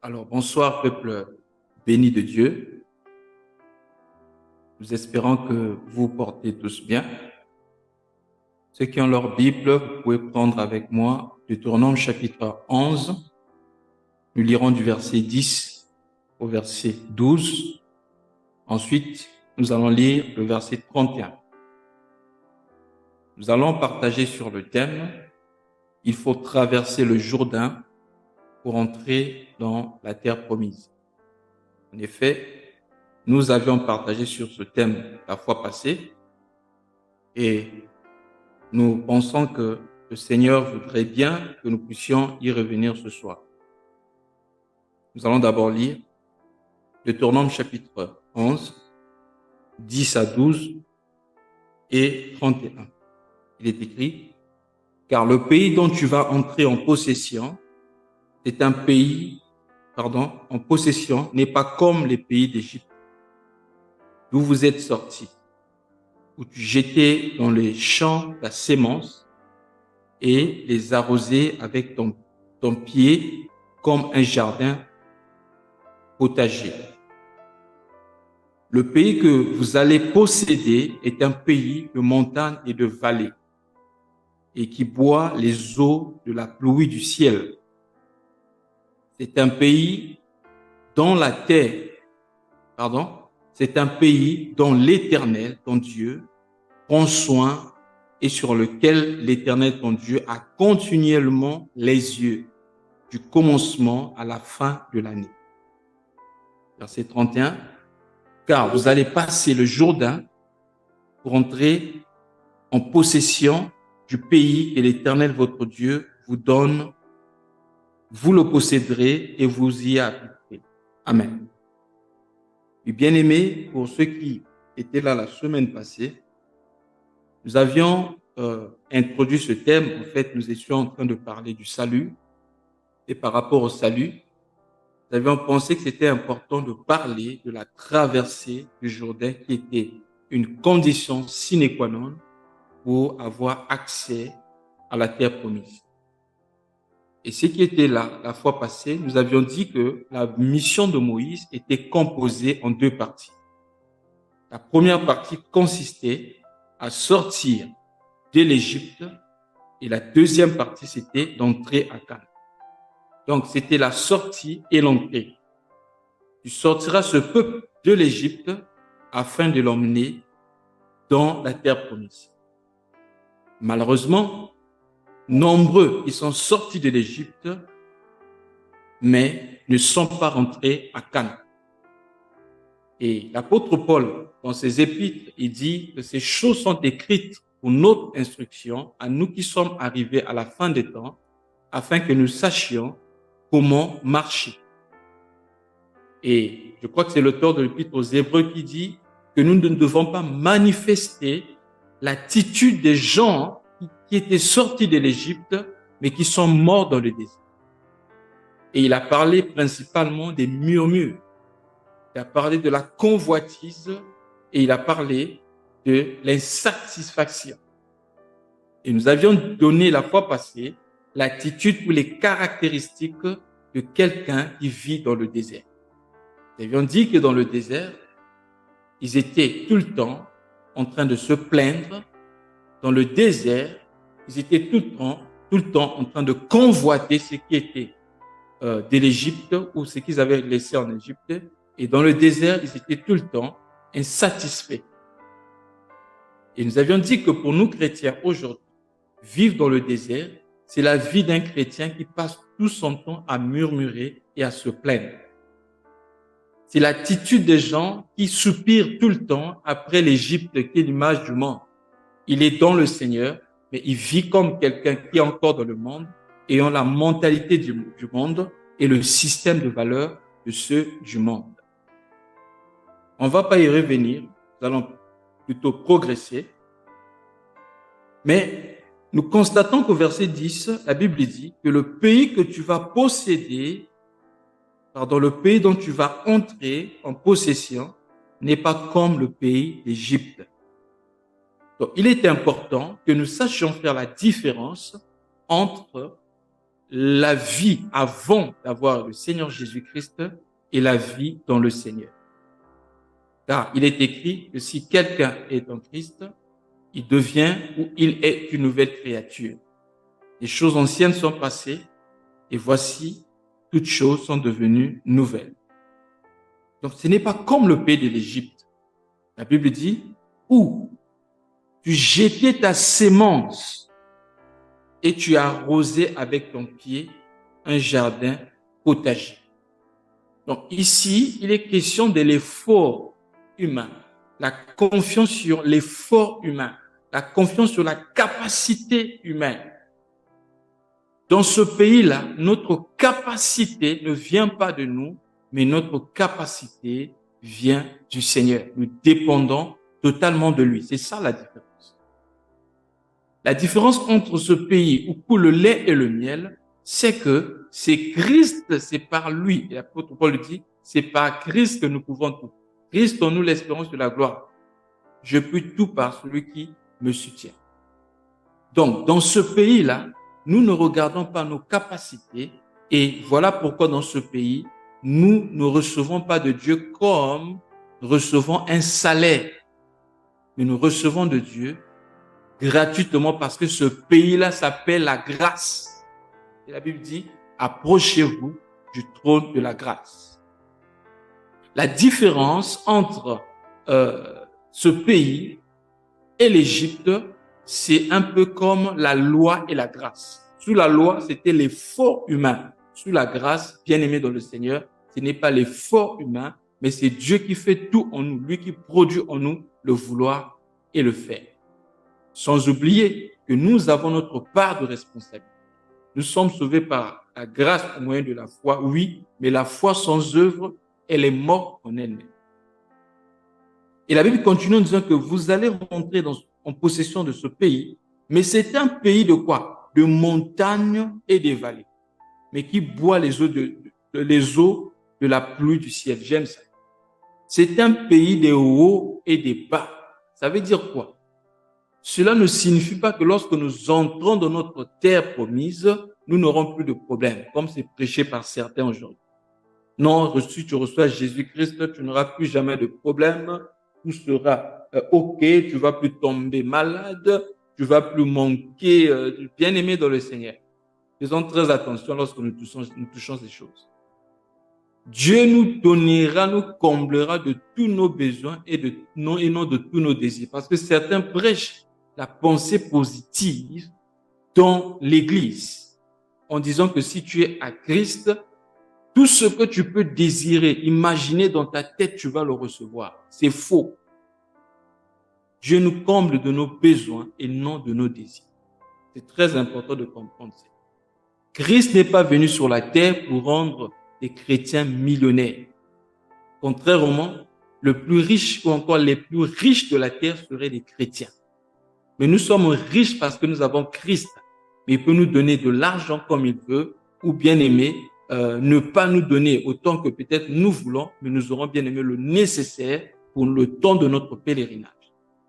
Alors, bonsoir, peuple béni de Dieu. Nous espérons que vous portez tous bien. Ceux qui ont leur Bible, vous pouvez prendre avec moi Deutéronome chapitre 11. Nous lirons du verset 10 au verset 12. Ensuite, nous allons lire le verset 31. Nous allons partager sur le thème « Il faut traverser le Jourdain pour entrer dans la terre promise ». En effet, nous avions partagé sur ce thème la fois passée et nous pensons que le Seigneur voudrait bien que nous puissions y revenir ce soir. Nous allons d'abord lire Deutéronome chapitre 11, 10 à 12 et 31. Il est écrit « Car le pays dont tu vas entrer en possession, c'est un pays, en possession, n'est pas comme les pays d'Égypte, d'où vous êtes sortis, où tu jetais dans les champs ta sémence et les arrosais avec ton pied comme un jardin potager. Le pays que vous allez posséder est un pays de montagnes et de vallées et qui boit les eaux de la pluie du ciel. C'est un pays dont la terre, c'est un pays dont l'Éternel, ton Dieu, prend soin et sur lequel l'Éternel, ton Dieu, a continuellement les yeux du commencement à la fin de l'année. Verset 31. Car vous allez passer le Jourdain pour entrer en possession du pays que l'Éternel, votre Dieu, vous donne. Vous le posséderez et vous y habiterez. Amen. Et bien aimés, pour ceux qui étaient là la semaine passée, nous avions introduit ce thème. En fait, nous étions en train de parler du salut. Et par rapport au salut, nous avions pensé que c'était important de parler de la traversée du Jourdain qui était une condition sine qua non pour avoir accès à la terre promise. Et ce qui était là la fois passée, nous avions dit que la mission de Moïse était composée en deux parties. La première partie consistait à sortir de l'Égypte et la deuxième partie, c'était d'entrer à Canaan. Donc, c'était la sortie et l'entrée. Tu sortiras ce peuple de l'Égypte afin de l'emmener dans la terre promise. Malheureusement, nombreux, ils sont sortis de l'Égypte, mais ne sont pas rentrés à Canaan. Et l'apôtre Paul, dans ses épîtres, il dit que ces choses sont écrites pour notre instruction, à nous qui sommes arrivés à la fin des temps, afin que nous sachions comment marcher. Et je crois que c'est l'auteur de l'épître aux Hébreux qui dit que nous ne devons pas manifester l'attitude des gens qui étaient sortis de l'Égypte, mais qui sont morts dans le désert. Et il a parlé principalement des murmures. Il a parlé de la convoitise et il a parlé de l'insatisfaction. Et nous avions donné la fois passée l'attitude ou les caractéristiques de quelqu'un qui vit dans le désert. Nous avions dit que dans le désert, ils étaient tout le temps en train de se plaindre. Dans le désert, ils étaient tout le temps en train de convoiter ce qui était de l'Égypte ou ce qu'ils avaient laissé en Égypte. Et dans le désert, ils étaient tout le temps insatisfaits. Et nous avions dit que pour nous chrétiens aujourd'hui, vivre dans le désert, c'est la vie d'un chrétien qui passe tout son temps à murmurer et à se plaindre. C'est l'attitude des gens qui soupirent tout le temps après l'Égypte qui est l'image du monde. Il est dans le Seigneur, mais il vit comme quelqu'un qui est encore dans le monde, ayant la mentalité du monde et le système de valeurs de ceux du monde. On ne va pas y revenir, nous allons plutôt progresser. Mais nous constatons qu'au verset 10, la Bible dit que le pays que tu vas posséder, le pays dont tu vas entrer en possession, n'est pas comme le pays d'Égypte. Donc, il est important que nous sachions faire la différence entre la vie avant d'avoir le Seigneur Jésus-Christ et la vie dans le Seigneur. Car il est écrit que si quelqu'un est en Christ, il devient ou il est une nouvelle créature. Les choses anciennes sont passées et voici, toutes choses sont devenues nouvelles. Donc ce n'est pas comme le pays de l'Égypte. La Bible dit, où tu jetais ta sémence et tu arrosais avec ton pied un jardin potager. Donc ici, il est question de l'effort humain, la confiance sur l'effort humain, la confiance sur la capacité humaine. Dans ce pays-là, notre capacité ne vient pas de nous, mais notre capacité vient du Seigneur. Nous dépendons totalement de lui. C'est ça la différence. La différence entre ce pays où coule le lait et le miel, c'est que c'est Christ, c'est par lui. Et l'apôtre Paul dit, c'est par Christ que nous pouvons tout. Christ en nous l'espérance de la gloire. Je puis tout par celui qui me soutient. Donc, dans ce pays-là, nous ne regardons pas nos capacités et voilà pourquoi dans ce pays, nous ne recevons pas de Dieu comme nous recevons un salaire. Mais nous recevons de Dieu gratuitement parce que ce pays-là s'appelle la grâce. Et la Bible dit, approchez-vous du trône de la grâce. La différence entre ce pays et l'Égypte, c'est un peu comme la loi et la grâce. Sous la loi, c'était l'effort humain. Sous la grâce, bien aimé dans le Seigneur, ce n'est pas l'effort humain, mais c'est Dieu qui fait tout en nous, lui qui produit en nous le vouloir et le faire. Sans oublier que nous avons notre part de responsabilité. Nous sommes sauvés par la grâce au moyen de la foi, oui, mais la foi sans œuvre, elle est morte en elle-même. Et la Bible continue en disant que vous allez rentrer en possession de ce pays, mais c'est un pays de quoi? De montagnes et de vallées, mais qui boit les eaux de la pluie du ciel. J'aime ça. C'est un pays des hauts et des bas. Ça veut dire quoi? Cela ne signifie pas que lorsque nous entrons dans notre terre promise, nous n'aurons plus de problèmes, comme c'est prêché par certains aujourd'hui. Non, si tu reçois Jésus-Christ, tu n'auras plus jamais de problème. Tout sera OK, tu vas plus tomber malade, tu vas plus manquer bien-aimé dans le Seigneur. Faisons très attention lorsque nous touchons ces choses. Dieu nous donnera, nous comblera de tous nos besoins et non de tous nos désirs. Parce que certains prêchent la pensée positive dans l'Église en disant que si tu es à Christ, tout ce que tu peux désirer, imaginer dans ta tête, tu vas le recevoir. C'est faux. Dieu nous comble de nos besoins et non de nos désirs. C'est très important de comprendre ça. Christ n'est pas venu sur la terre pour rendre des chrétiens millionnaires. Contrairement, le plus riche ou encore les plus riches de la terre seraient des chrétiens. Mais nous sommes riches parce que nous avons Christ. Mais il peut nous donner de l'argent comme il veut ou bien aimé, ne pas nous donner autant que peut-être nous voulons, mais nous aurons bien aimé le nécessaire pour le temps de notre pèlerinage.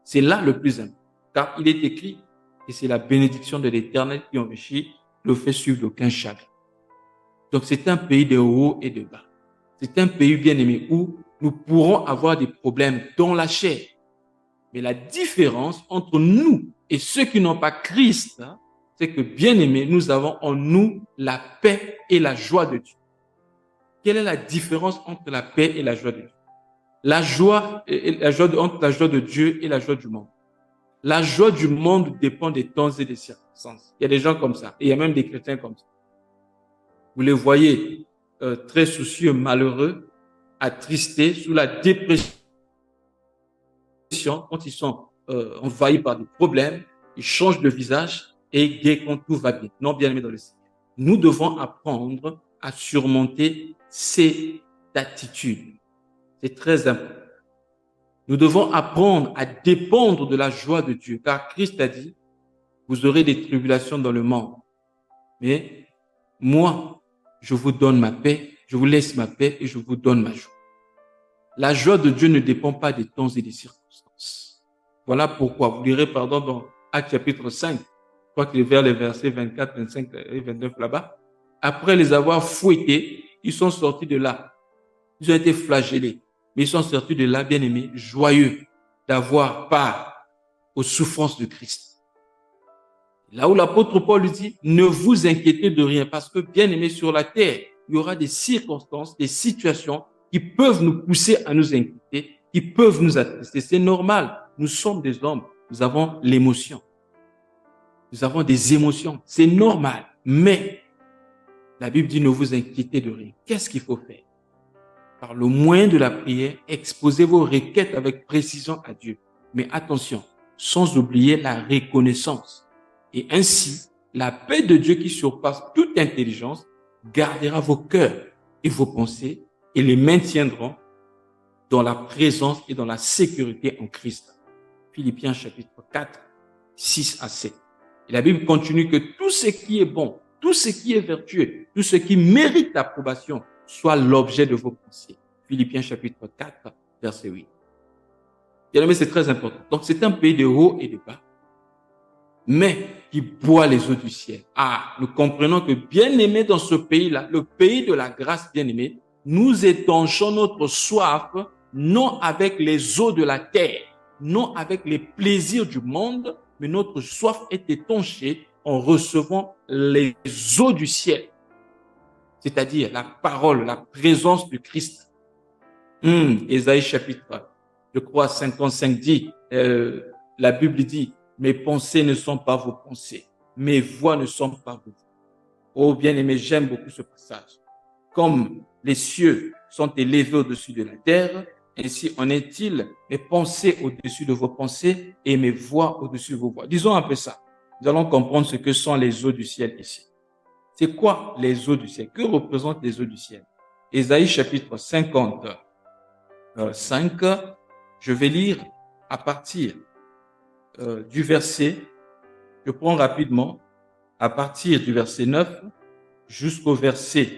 C'est là le plus important. Car il est écrit, et c'est la bénédiction de l'Éternel qui enrichit, le fait suivre d'aucun chagrin. Donc c'est un pays de haut et de bas. C'est un pays bien aimé où nous pourrons avoir des problèmes dans la chair. Mais la différence entre nous et ceux qui n'ont pas Christ, c'est que bien aimé, nous avons en nous la paix et la joie de Dieu. Quelle est la différence entre la paix et la joie de Dieu? Entre la joie de Dieu et la joie du monde. La joie du monde dépend des temps et des circonstances. Il y a des gens comme ça. Et il y a même des chrétiens comme ça. Vous les voyez très soucieux, malheureux, attristés, sous la dépression, quand ils sont envahis par des problèmes, ils changent de visage et dès quand tout va bien. Non, bien aimé dans le Seigneur. Nous devons apprendre à surmonter cette attitude. C'est très important. Nous devons apprendre à dépendre de la joie de Dieu, car Christ a dit, vous aurez des tribulations dans le monde. Mais moi, je vous donne ma paix, je vous laisse ma paix et je vous donne ma joie. La joie de Dieu ne dépend pas des temps et des circonstances. Voilà pourquoi, vous lirez, dans Actes chapitre 5, je crois qu'il est vers les versets 24, 25 et 29 là-bas. Après les avoir fouettés, ils sont sortis de là. Ils ont été flagellés. Mais ils sont sortis de là, bien-aimés, joyeux d'avoir part aux souffrances de Christ. Là où l'apôtre Paul dit, ne vous inquiétez de rien, parce que, bien-aimés, sur la terre, il y aura des circonstances, des situations qui peuvent nous pousser à nous inquiéter, qui peuvent nous attrister. C'est normal. Nous sommes des hommes. Nous avons l'émotion. Nous avons des émotions. C'est normal. Mais la Bible dit, ne vous inquiétez de rien. Qu'est-ce qu'il faut faire? Par le moyen de la prière, exposez vos requêtes avec précision à Dieu. Mais attention, sans oublier la reconnaissance. Et ainsi, la paix de Dieu qui surpasse toute intelligence gardera vos cœurs et vos pensées et les maintiendront dans la présence et dans la sécurité en Christ. Philippiens chapitre 4, 6 à 7. Et la Bible continue que tout ce qui est bon, tout ce qui est vertueux, tout ce qui mérite l'approbation soit l'objet de vos pensées. Philippiens chapitre 4, verset 8. Bien-aimé, c'est très important. Donc, c'est un pays de haut et de bas, mais qui boit les eaux du ciel. Ah, nous comprenons que, bien-aimé, dans ce pays-là, le pays de la grâce, bien-aimé, nous étanchons notre soif, non avec les eaux de la terre, non avec les plaisirs du monde, mais notre soif est étanchée en recevant les eaux du ciel, c'est-à-dire la parole, la présence du Christ. Ésaïe chapitre, je crois, 55 dit, la Bible dit, mes pensées ne sont pas vos pensées, mes voix ne sont pas vos voix. Oh bien-aimé, j'aime beaucoup ce passage. Comme les cieux sont élevés au-dessus de la terre, ainsi en est-il, mes pensées au-dessus de vos pensées et mes voix au-dessus de vos voix. Disons un peu ça. Nous allons comprendre ce que sont les eaux du ciel ici. C'est quoi les eaux du ciel? Que représentent les eaux du ciel? Ésaïe chapitre 55, je vais lire à partir du verset, je prends rapidement, à partir du verset 9 jusqu'au verset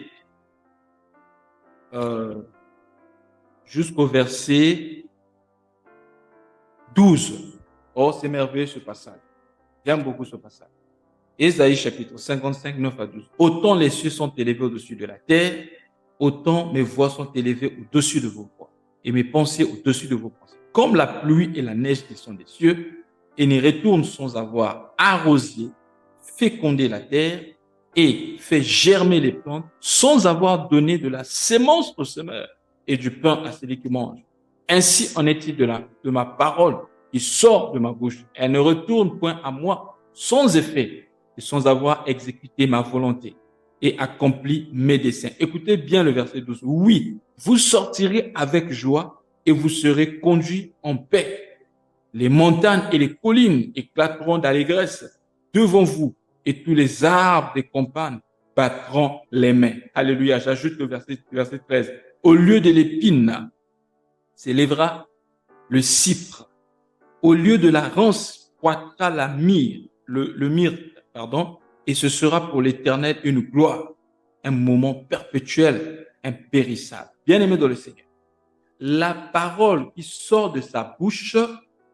12. Oh, c'est merveilleux ce passage. J'aime beaucoup ce passage. Ésaïe chapitre 55, 9 à 12. Autant les cieux sont élevés au-dessus de la terre, autant mes voix sont élevées au-dessus de vos voix et mes pensées au-dessus de vos pensées. Comme la pluie et la neige descendent des cieux et n'y retournent sans avoir arrosé, fécondé la terre et fait germer les plantes sans avoir donné de la sémence au semeur et du pain à celui qui mange. Ainsi en est-il de ma parole qui sort de ma bouche. Elle ne retourne point à moi sans effet et sans avoir exécuté ma volonté et accompli mes desseins. Écoutez bien le verset 12. Oui, vous sortirez avec joie et vous serez conduits en paix. Les montagnes et les collines éclateront d'allégresse devant vous et tous les arbres des campagnes battront les mains. Alléluia. J'ajoute le verset 13. Au lieu de l'épine s'élèvera le cypre. Au lieu de la rance pointera la myrrhe, le myrte, et ce sera pour l'Éternel une gloire, un moment perpétuel, impérissable. Bien-aimé dans le Seigneur, la parole qui sort de sa bouche,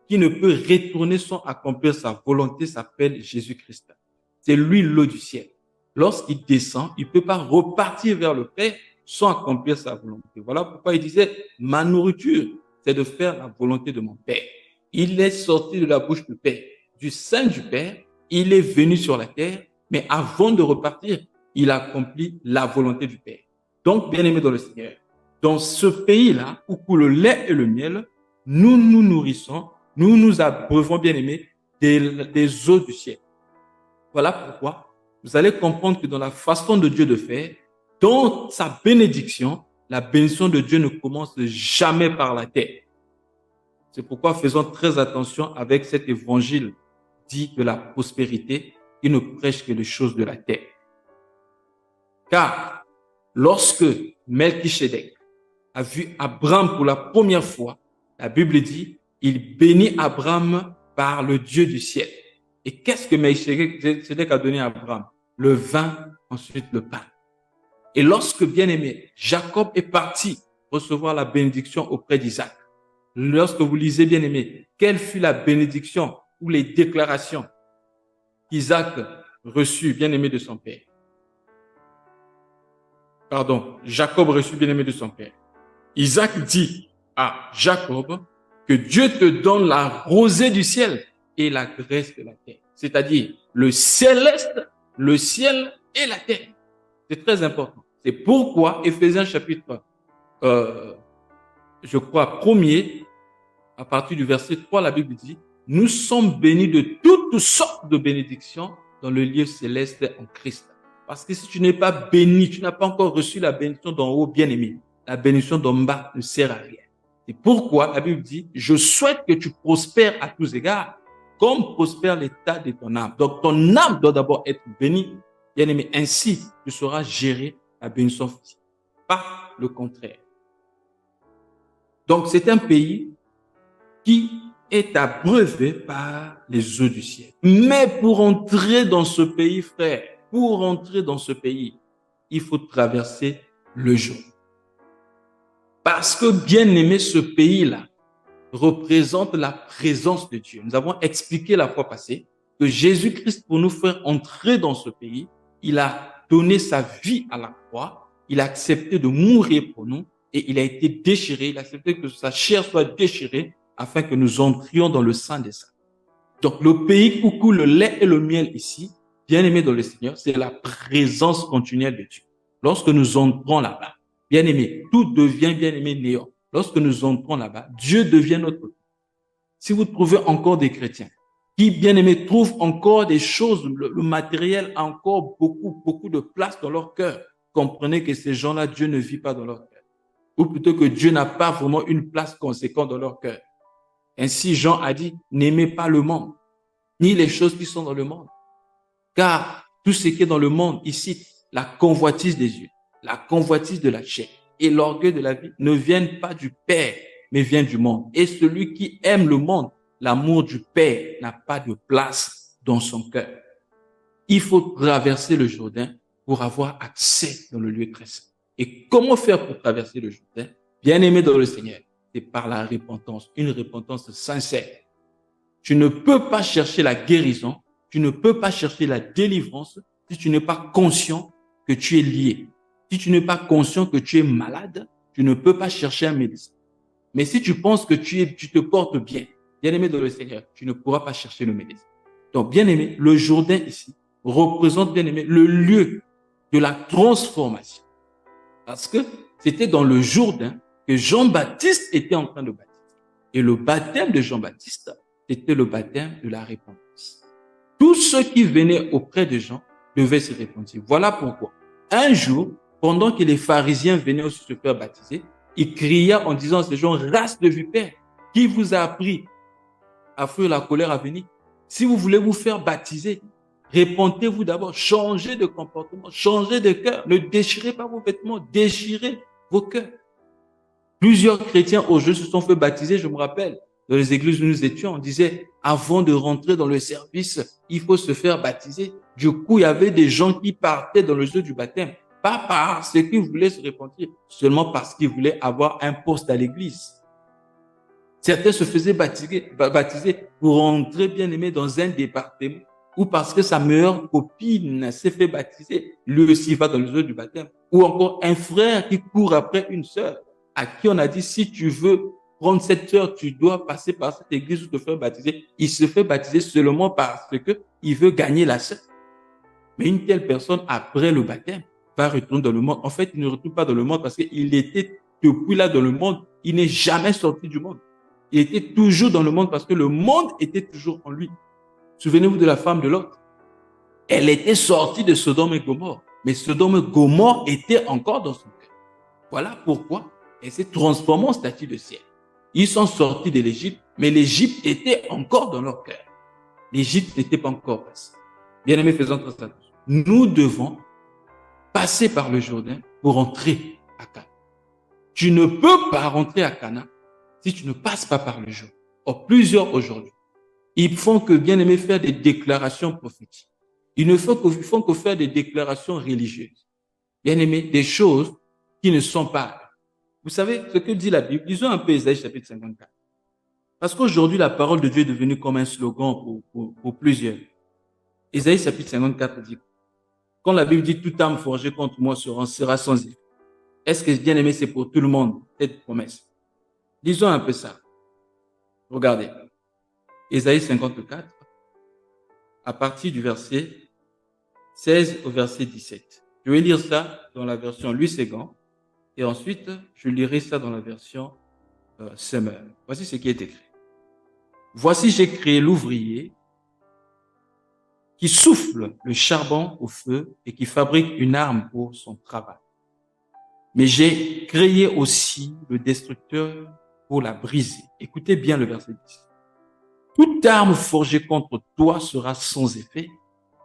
qui ne peut retourner sans accomplir sa volonté, s'appelle Jésus-Christ. C'est lui l'eau du ciel. Lorsqu'il descend, il ne peut pas repartir vers le Père sans accomplir sa volonté. Voilà pourquoi il disait, ma nourriture, c'est de faire la volonté de mon Père. Il est sorti de la bouche du Père, du sein du Père, il est venu sur la terre, mais avant de repartir, il a accompli la volonté du Père. Donc, bien-aimés dans le Seigneur, dans ce pays-là, où coule le lait et le miel, nous nous nourrissons, nous nous abreuvons, bien-aimés, des eaux du ciel. Voilà pourquoi vous allez comprendre que dans la façon de Dieu de faire, dans sa bénédiction, la bénédiction de Dieu ne commence jamais par la terre. C'est pourquoi faisons très attention avec cet évangile dit de la prospérité qui ne prêche que les choses de la terre. Car lorsque Melchisedec a vu Abraham pour la première fois, la Bible dit, il bénit Abraham par le Dieu du ciel. Et qu'est-ce que Melchisedec a donné à Abraham? Le vin, ensuite le pain. Et lorsque, bien-aimé, Jacob est parti recevoir la bénédiction auprès d'Isaac, lorsque vous lisez, bien-aimé, quelle fut la bénédiction ou les déclarations qu'Isaac reçut, bien-aimé, de son père? Jacob reçut bien-aimé de son père. Isaac dit à Jacob que Dieu te donne la rosée du ciel et la graisse de la terre. C'est-à-dire le céleste, le ciel et la terre. C'est très important. C'est pourquoi Éphésiens chapitre, je crois, 1er, à partir du verset 3, la Bible dit, nous sommes bénis de toutes sortes de bénédictions dans le lieu céleste en Christ. Parce que si tu n'es pas béni, tu n'as pas encore reçu la bénédiction d'en haut, bien-aimé. La bénédiction d'en bas ne sert à rien. C'est pourquoi la Bible dit, je souhaite que tu prospères à tous égards, comme prospère l'état de ton âme. Donc, ton âme doit d'abord être bénie, bien-aimé. Ainsi, tu sauras gérer la bénédiction physique. Pas le contraire. Donc, c'est un pays qui est abreuvé par les eaux du ciel. Mais pour entrer dans ce pays, frère, pour entrer dans ce pays, il faut traverser le Jourdain. Parce que, bien aimé, ce pays-là représente la présence de Dieu. Nous avons expliqué la fois passée que Jésus-Christ, pour nous faire entrer dans ce pays, il a donné sa vie à la croix, il a accepté de mourir pour nous et il a été déchiré, il a accepté que sa chair soit déchirée afin que nous entrions dans le sein des saints. Donc, le pays où coule le lait et le miel ici, bien aimé dans le Seigneur, c'est la présence continuelle de Dieu. Lorsque nous entrons là-bas, bien aimé, tout devient bien aimé néant. Lorsque nous entrons là-bas, Dieu devient notre tout. Si vous trouvez encore des chrétiens qui, bien aimés, trouvent encore des choses, le matériel a encore beaucoup de place dans leur cœur, comprenez que ces gens-là, Dieu ne vit pas dans leur cœur. Ou plutôt que Dieu n'a pas vraiment une place conséquente dans leur cœur. Ainsi, Jean a dit, n'aimez pas le monde, ni les choses qui sont dans le monde. Car tout ce qui est dans le monde, ici, la convoitise des yeux, la convoitise de la chair et l'orgueil de la vie ne viennent pas du Père, mais viennent du monde. Et celui qui aime le monde, l'amour du Père n'a pas de place dans son cœur. Il faut traverser le Jourdain pour avoir accès dans le lieu très saint. Et comment faire pour traverser le Jourdain? Bien aimé dans le Seigneur, c'est par la repentance, une repentance sincère. Tu ne peux pas chercher la guérison, tu ne peux pas chercher la délivrance si tu n'es pas conscient que tu es lié. Si tu n'es pas conscient que tu es malade, tu ne peux pas chercher un médecin. Mais si tu penses que tu te portes bien, bien aimé dans le Seigneur, tu ne pourras pas chercher le médecin. Donc, bien aimé, le Jourdain ici représente, bien aimé, le lieu de la transformation. Parce que c'était dans le Jourdain que Jean-Baptiste était en train de baptiser. Et le baptême de Jean-Baptiste, c'était le baptême de la repentance. Tous ceux qui venaient auprès de Jean devaient se repentir. Voilà pourquoi. Un jour, pendant que les pharisiens venaient aussi se faire baptiser, il cria en disant à ces gens, race de vipères, qui vous a appris à fuir la colère à venir? Si vous voulez vous faire baptiser, repentez-vous d'abord, changez de comportement, changez de cœur, ne déchirez pas vos vêtements, déchirez vos cœurs. Plusieurs chrétiens aujourd'hui se sont fait baptiser, je me rappelle, dans les églises où nous étions, on disait, avant de rentrer dans le service, il faut se faire baptiser. Du coup, il y avait des gens qui partaient dans le jeu du baptême, pas parce qu'ils voulaient se repentir, seulement parce qu'ils voulaient avoir un poste à l'église. Certains se faisaient baptiser pour entrer bien aimé dans un département, ou parce que sa meilleure copine s'est fait baptiser, lui aussi va dans le jeu du baptême, ou encore un frère qui court après une sœur, à qui on a dit, si tu veux prendre cette sœur, tu dois passer par cette église où te faire baptiser. Il se fait baptiser seulement parce que il veut gagner la sœur. Mais une telle personne, après le baptême, va retourner dans le monde. En fait, il ne retourne pas dans le monde parce qu'il était depuis là dans le monde. Il n'est jamais sorti du monde. Il était toujours dans le monde parce que le monde était toujours en lui. Souvenez-vous de la femme de Lot. Elle était sortie de Sodome et Gomorrhe. Mais Sodome et Gomorrhe était encore dans son cœur. Voilà pourquoi elle s'est transformée en statue de ciel. Ils sont sortis de l'Égypte, mais l'Égypte était encore dans leur cœur. L'Égypte n'était pas encore passée. Bien-aimés, faisons attention. Nous devons passer par le Jourdain pour entrer à Canaan. Tu ne peux pas rentrer à Canaan si tu ne passes pas par le Jourdain. Or, plusieurs aujourd'hui, ils font que, bien-aimés, faire des déclarations prophétiques. Ils ne font que faire des déclarations religieuses. Bien-aimés, des choses qui ne sont pas. Vous savez ce que dit la Bible? Lisons un peu Ésaïe chapitre 54. Parce qu'aujourd'hui, la parole de Dieu est devenue comme un slogan pour plusieurs. Ésaïe chapitre 54 dit, quand la Bible dit toute âme forgée contre moi sera sans effet. Est-ce que, bien aimé, c'est pour tout le monde, cette promesse? Disons un peu ça. Regardez. Ésaïe 54, à partir du verset 16 au verset 17. Je vais lire ça dans la version Louis Ségan et ensuite je lirai ça dans la version Summer. Voici ce qui est écrit. Voici, j'ai créé l'ouvrier qui souffle le charbon au feu et qui fabrique une arme pour son travail. Mais j'ai créé aussi le destructeur pour la briser. Écoutez bien le verset 10. Toute arme forgée contre toi sera sans effet,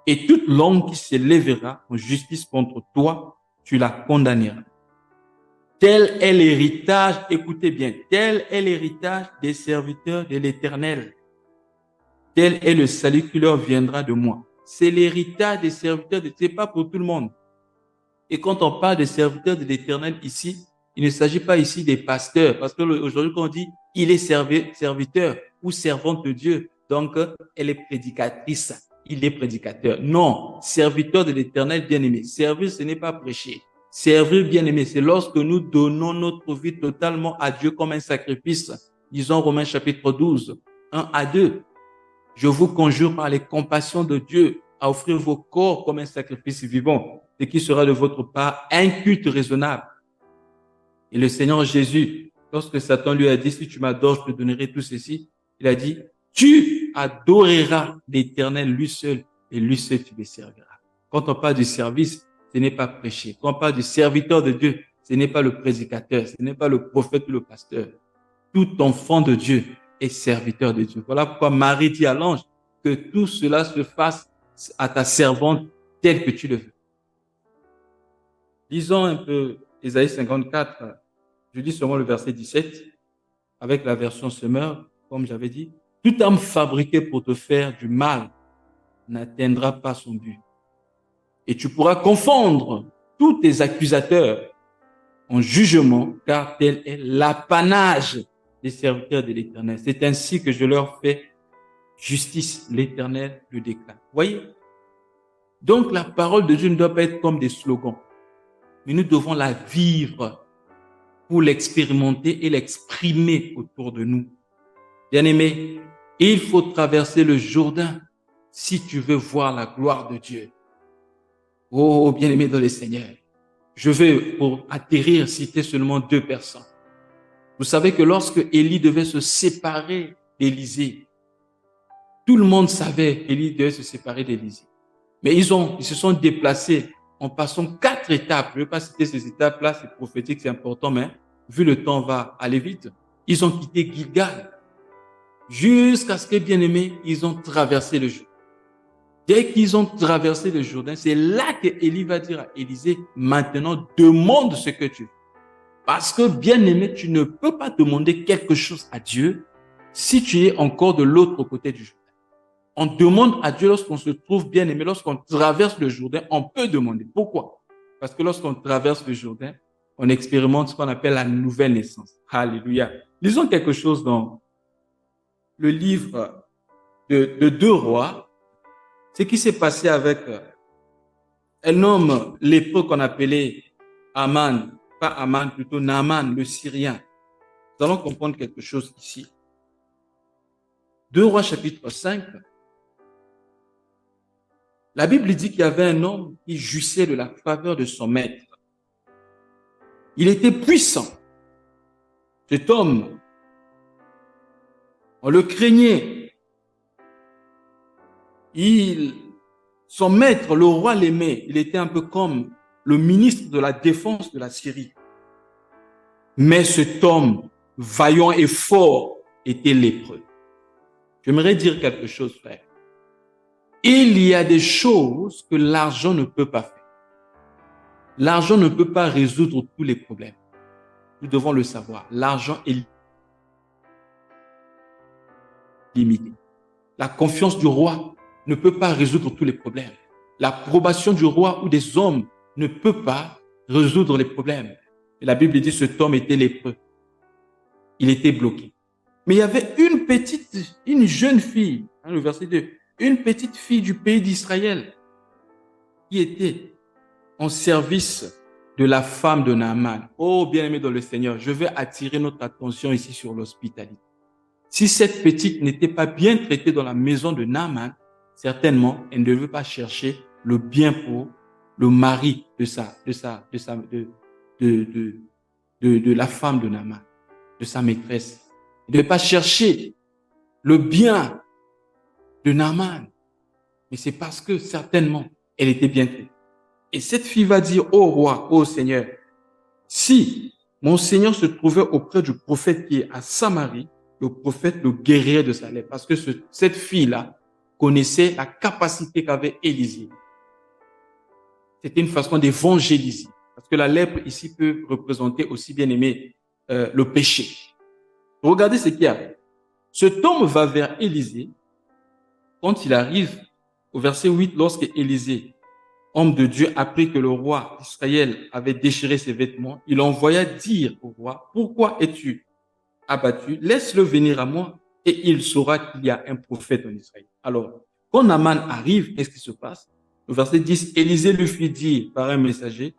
et toute langue qui s'élèvera en justice contre toi, tu la condamneras. Tel est l'héritage, écoutez bien, tel est l'héritage des serviteurs de l'Éternel. Tel est le salut qui leur viendra de moi. C'est l'héritage des serviteurs, c'est pas pour tout le monde. Et quand on parle des serviteurs de l'Éternel ici, il ne s'agit pas ici des pasteurs, parce qu'aujourd'hui, quand on dit il est serviteur ou servante de Dieu, donc elle est prédicatrice, il est prédicateur. Non, serviteur de l'Éternel, bien-aimé. Servir, ce n'est pas prêcher. Servir, bien-aimé, c'est lorsque nous donnons notre vie totalement à Dieu comme un sacrifice. Disons Romains chapitre 12, 1 à 2. Je vous conjure par les compassions de Dieu à offrir vos corps comme un sacrifice vivant, ce qui sera de votre part un culte raisonnable. Et le Seigneur Jésus, lorsque Satan lui a dit, si tu m'adores, je te donnerai tout ceci, il a dit, tu adoreras l'Éternel lui seul et lui seul tu le serviras. Quand on parle du service, ce n'est pas prêcher. Quand on parle du serviteur de Dieu, ce n'est pas le prédicateur, ce n'est pas le prophète ou le pasteur. Tout enfant de Dieu est serviteur de Dieu. Voilà pourquoi Marie dit à l'ange que tout cela se fasse à ta servante telle que tu le veux. Lisons un peu Ésaïe 54, je lis seulement le verset 17, avec la version Semeur, comme j'avais dit. Toute âme fabriquée pour te faire du mal n'atteindra pas son but. Et tu pourras confondre tous tes accusateurs en jugement, car tel est l'apanage des serviteurs de l'Éternel. C'est ainsi que je leur fais justice. L'Éternel le déclare. Voyez? Donc la parole de Dieu ne doit pas être comme des slogans, mais nous devons la vivre pour l'expérimenter et l'exprimer autour de nous. Bien-aimés, il faut traverser le Jourdain si tu veux voir la gloire de Dieu. Oh, bien-aimés dans le Seigneur, je vais, pour atterrir, citer seulement 2 personnes. Vous savez que lorsque Élie devait se séparer d'Élisée, tout le monde savait qu'Élie devait se séparer d'Élisée. Mais ils se sont déplacés en passant 4 étapes. Je ne vais pas citer ces étapes-là, c'est prophétique, c'est important, mais vu le temps va aller vite. Ils ont quitté Gilgal jusqu'à ce que, bien aimés, ils ont traversé le Jourdain. Dès qu'ils ont traversé le Jourdain, c'est là que Élie va dire à Élisée, maintenant demande ce que tu veux. Parce que, bien aimé, tu ne peux pas demander quelque chose à Dieu si tu es encore de l'autre côté du Jourdain. On demande à Dieu lorsqu'on se trouve bien aimé, lorsqu'on traverse le Jourdain, on peut demander. Pourquoi? Parce que lorsqu'on traverse le Jourdain, on expérimente ce qu'on appelle la nouvelle naissance. Alléluia. Lisons quelque chose dans le livre de 2 Rois. Ce qui s'est passé avec un homme lépreux qu'on appelait Aman, pas Aman, plutôt Naaman, le Syrien. Nous allons comprendre quelque chose ici. 2 Rois chapitre 5. La Bible dit qu'il y avait un homme qui jouissait de la faveur de son maître. Il était puissant. Cet homme, on le craignait. Son maître, le roi, l'aimait. Il était un peu comme le ministre de la défense de la Syrie. Mais cet homme, vaillant et fort, était lépreux. J'aimerais dire quelque chose, frère. Il y a des choses que l'argent ne peut pas faire. L'argent ne peut pas résoudre tous les problèmes. Nous devons le savoir. L'argent est limité. La confiance du roi ne peut pas résoudre tous les problèmes. L'approbation du roi ou des hommes ne peut pas résoudre les problèmes. Et la Bible dit que cet homme était lépreux. Il était bloqué. Mais il y avait une jeune fille, le verset 2, une petite fille du pays d'Israël qui était en service de la femme de Naaman. Oh, bien-aimé dans le Seigneur, je vais attirer notre attention ici sur l'hospitalité. Si cette petite n'était pas bien traitée dans la maison de Naaman, certainement, elle ne devait pas chercher le bien pour le mari de la femme de Naaman, de sa maîtresse. Elle ne devait pas chercher le bien de Naaman. Mais c'est parce que certainement, elle était bien traitée. Et cette fille va dire, ô roi, ô Seigneur, si mon Seigneur se trouvait auprès du prophète qui est à Samarie, le prophète le guérirait de sa lèpre. Parce que cette fille-là connaissait la capacité qu'avait Élisée. C'était une façon d'évangéliser. Parce que la lèpre ici peut représenter aussi, bien aimé, le péché. Regardez ce qu'il y a. Cet homme va vers Élisée. Quand il arrive au verset 8, lorsque Élisée, homme de Dieu, apprit que le roi d'Israël avait déchiré ses vêtements, il envoya dire au roi, pourquoi es-tu abattu? Laisse-le venir à moi et il saura qu'il y a un prophète en Israël. Alors, quand Naaman arrive, qu'est-ce qui se passe? Le verset 10, Élisée lui fit dire par un messager,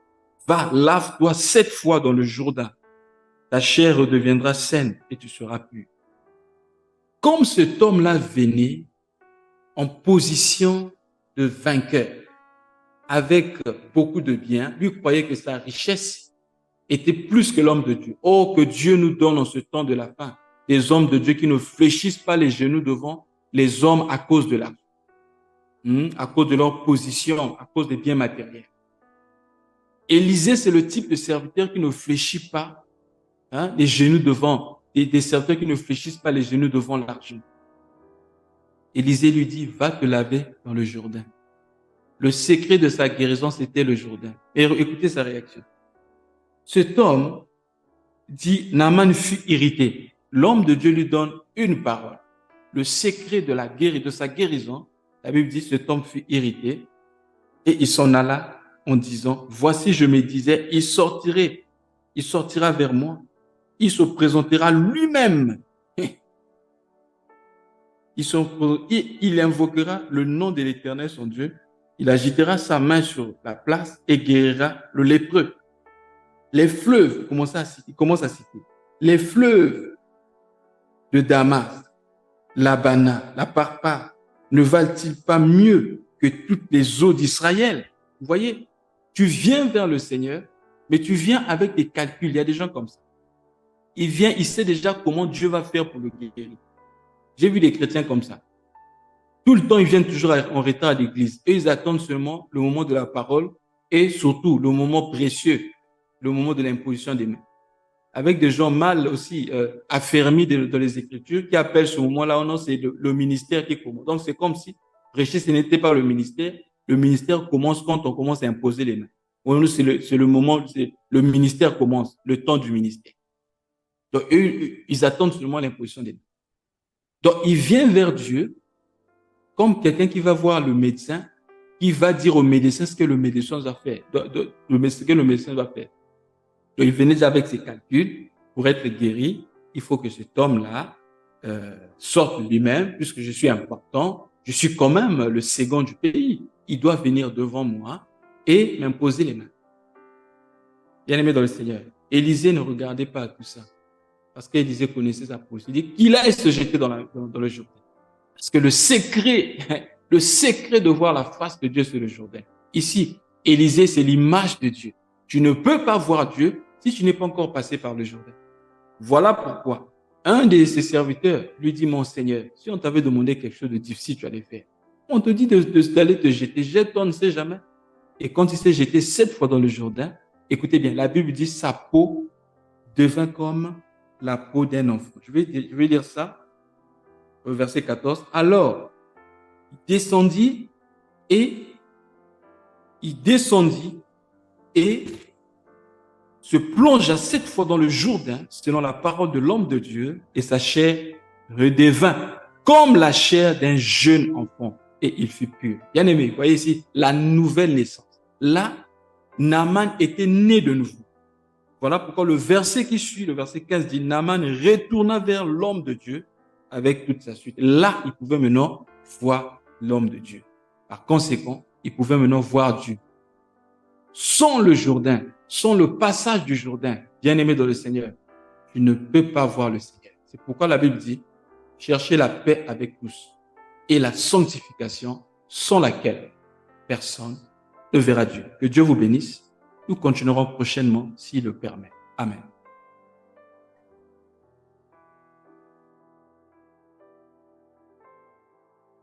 va, lave-toi 7 fois dans le Jourdain. Ta chair redeviendra saine et tu seras pur. Comme cet homme-là venait en position de vainqueur, avec beaucoup de biens, lui croyait que sa richesse était plus que l'homme de Dieu. Oh, que Dieu nous donne en ce temps de la fin des hommes de Dieu qui ne fléchissent pas les genoux devant les hommes à cause de l'argent, à cause de leur position, à cause des biens matériels. Élisée, c'est le type de serviteur qui ne fléchit pas les genoux devant, des serviteurs qui ne fléchissent pas les genoux devant l'argent. Élisée lui dit, va te laver dans le Jourdain. Le secret de sa guérison, c'était le Jourdain. Et écoutez sa réaction. Cet homme dit, Naaman fut irrité. L'homme de Dieu lui donne une parole. Le secret de sa guérison, la Bible dit, cet homme fut irrité et il s'en alla en disant, voici, je me disais, il sortira vers moi, il se présentera lui-même. Il invoquera le nom de l'Éternel, son Dieu. Il agitera sa main sur la place et guérira le lépreux. Les fleuves, il commence à citer. Les fleuves de Damas, l'Abana, la Parpa, ne valent-ils pas mieux que toutes les eaux d'Israël? Vous voyez, tu viens vers le Seigneur, mais tu viens avec des calculs. Il y a des gens comme ça. Il sait déjà comment Dieu va faire pour le guérir. J'ai vu des chrétiens comme ça. Tout le temps, ils viennent toujours en retard à l'église. Et ils attendent seulement le moment de la parole et surtout le moment précieux, le moment de l'imposition des mains. Avec des gens mal aussi affermis dans les Écritures qui appellent ce moment-là, non, c'est le ministère qui commence. Donc, c'est comme si prêcher, ce n'était pas le ministère. Le ministère commence quand on commence à imposer les mains. Pour nous, c'est le moment, le ministère commence, le temps du ministère. Donc, eux, ils attendent seulement l'imposition des mains. Donc, il vient vers Dieu comme quelqu'un qui va voir le médecin, qui va dire au médecin ce que le médecin va faire. Ce que le médecin va faire. Donc, il venait déjà avec ses calculs. Pour être guéri, il faut que cet homme-là sorte lui-même, puisque je suis important. Je suis quand même le second du pays. Il doit venir devant moi et m'imposer les mains. Bien-aimé dans le Seigneur, Élisée ne regardait pas tout ça. Parce qu'Élisée connaissait sa procédure, qu'il allait se jeter dans le Jourdain. Parce que le secret de voir la face de Dieu sur le Jourdain. Ici, Élisée, c'est l'image de Dieu. Tu ne peux pas voir Dieu si tu n'es pas encore passé par le Jourdain. Voilà pourquoi un de ses serviteurs lui dit, mon Seigneur, si on t'avait demandé quelque chose de difficile, tu allais faire. On te dit d'aller te jeter. Jette-toi, on ne sait jamais. Et quand il s'est jeté 7 fois dans le Jourdain, écoutez bien, la Bible dit, sa peau devint comme la peau d'un enfant. Je vais lire ça au verset 14. Alors, il descendit et se plongea 7 fois dans le Jourdain, selon la parole de l'homme de Dieu, et sa chair redevint comme la chair d'un jeune enfant, et il fut pur. Bien aimé, vous voyez ici, la nouvelle naissance. Là, Naaman était né de nouveau. Voilà pourquoi le verset qui suit, le verset 15 dit, Naaman retourna vers l'homme de Dieu avec toute sa suite. Là, il pouvait maintenant voir l'homme de Dieu. Par conséquent, il pouvait maintenant voir Dieu. Sans le Jourdain, sans le passage du Jourdain, bien-aimé dans le Seigneur, tu ne peux pas voir le Seigneur. C'est pourquoi la Bible dit, cherchez la paix avec tous et la sanctification sans laquelle personne ne verra Dieu. Que Dieu vous bénisse. Nous continuerons prochainement s'il le permet. Amen.